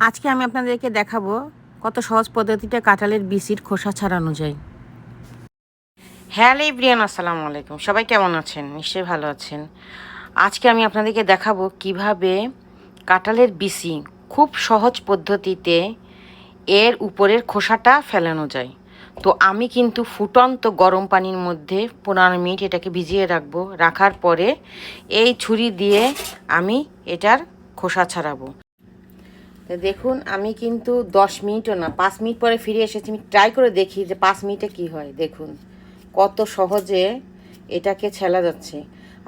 আজকে আমি আপনাদেরকে দেখাবো কত সহজ পদ্ধতিতে কাঁঠালের বিচির খোসা ছাড়ানো যায়। হ্যালো এভরিওয়ান, আসসালামু আলাইকুম। সবাই কেমন আছেন? নিশ্চয়ই ভালো আছেন। আজকে আমি আপনাদেরকে দেখাবো কিভাবে কাঁঠালের বিচি খুব সহজ পদ্ধতিতে এর উপরের খোসাটা ফেলানো যায়। তো আমি কিন্তু ফুটন্ত গরম পানির মধ্যে 15 মিনিট এটাকে ভিজিয়ে রাখবো। রাখার পরে এই ছুরি দিয়ে আমি এটার খোসা ছাড়াবো। তো দেখুন, আমি কিন্তু 10 মিনিটও না 5 মিনিট পরে ফিরে এসেছি। আমি ট্রাই করে দেখি যে 5 মিনিটে কি হয়। দেখুন কত সহজে এটাকে ছেলা যাচ্ছে।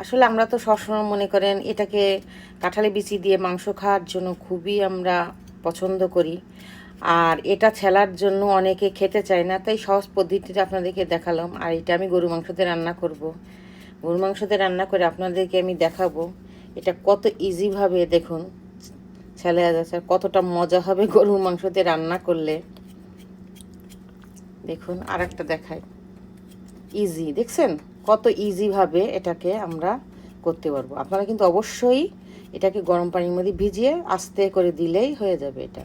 আসলে আমরা তো সবসময় মনে করেন এটাকে কাঁঠালে বিচি দিয়ে মাংস খাওয়ার জন্য খুবই আমরা পছন্দ করি, আর এটা ছেলার জন্য অনেকে খেতে চায় না। তাই সহজ পদ্ধতিটা আপনাদেরকে দেখালাম। আর এটা আমি গরু মাংসতে রান্না করব। গরু মাংসতে রান্না করে আপনাদেরকে আমি দেখাবো এটা কত ইজিভাবে দেখুন ছেলে যাচ্ছে। কতটা মজা হবে গরুর মাংস দিয়ে রান্না করলে। দেখুন আর একটা দেখাই, ইজি দেখছেন কত ইজিভাবে এটাকে আমরা করতে পারবো। আপনারা কিন্তু অবশ্যই এটাকে গরম পানির মধ্যে ভিজিয়ে আস্তে করে দিলেই হয়ে যাবে। এটা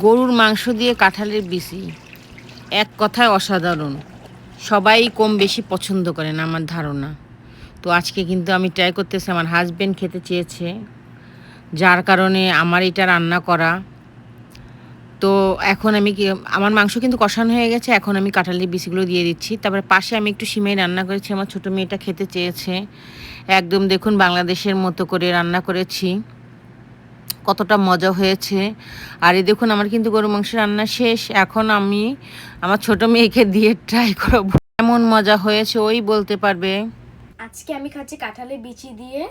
গরুর মাংস দিয়ে কাঁঠালের বিচি এক কথায় অসাধারণ। সবাই কম বেশি পছন্দ করেন আমার ধারণা। তো আজকে কিন্তু আমি ট্রাই করতেছি, আমার হাজবেন্ড খেতে চেয়েছে, যার কারণে আমার এটা রান্না করা। তো এখন আমি কি আমার মাংস কিন্তু কষানো হয়ে গেছে। এখন আমি কাঁঠালের বিচিগুলো দিয়ে দিচ্ছি। তারপরে পাশে আমি একটু সিমাই রান্না করেছি, আমার ছোটো মেয়েটা খেতে চেয়েছে। একদম দেখুন বাংলাদেশের মতো করে রান্না করেছি, কতটা মজা হয়েছে। আর এই দেখুন আমার কিন্তু গরু মাংস রান্না শেষ। এখন আমি আমার ছোটো মেয়েকে দিয়ে ট্রাই করবো কেমন মজা হয়েছে, ওই বলতে পারবে। আজকে আমি খাচ্ছি কাঁঠালের বিচি দিয়ে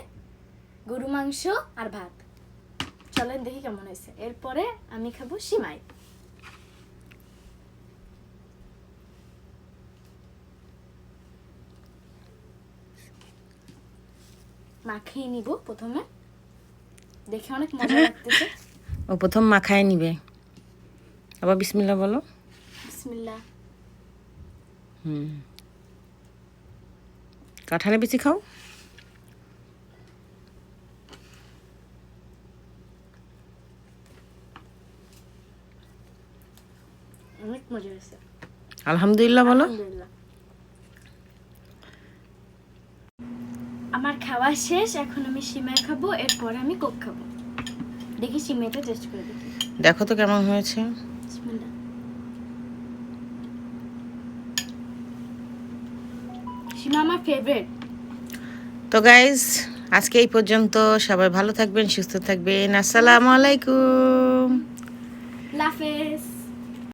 গরু মাংস আর ভাত। চলেন দেখি কেমন হয়েছে। এরপরে আমি খাবো সিমাই। মাখিয়ে নিব প্রথমে, দেখে অনেক মজা লাগতেছে। ও প্রথম মাখায় নিবে, আবার বিসমিল্লাহ বলো। বিসমিল্লাহ। কাঁঠালের বিচি খাও। অনেক মজা হয়েছে, আলহামদুলিল্লাহ বলো। আলহামদুলিল্লাহ। আমার খাওয়া শেষ, এখন আমি সিমাই খাবো, এরপরে আমি কোক খাবো। দেখি সিমাইটা টেস্ট করে দেখি। দেখো তো কেমন হয়েছে। বিসমিল্লাহ। সিমা আমার ফেভারিট। তো গাইজ আজকে এই পর্যন্ত। সবাই ভালো থাকবেন, সুস্থ থাকবেন। আসসালামু আলাইকুম। লাফেজ।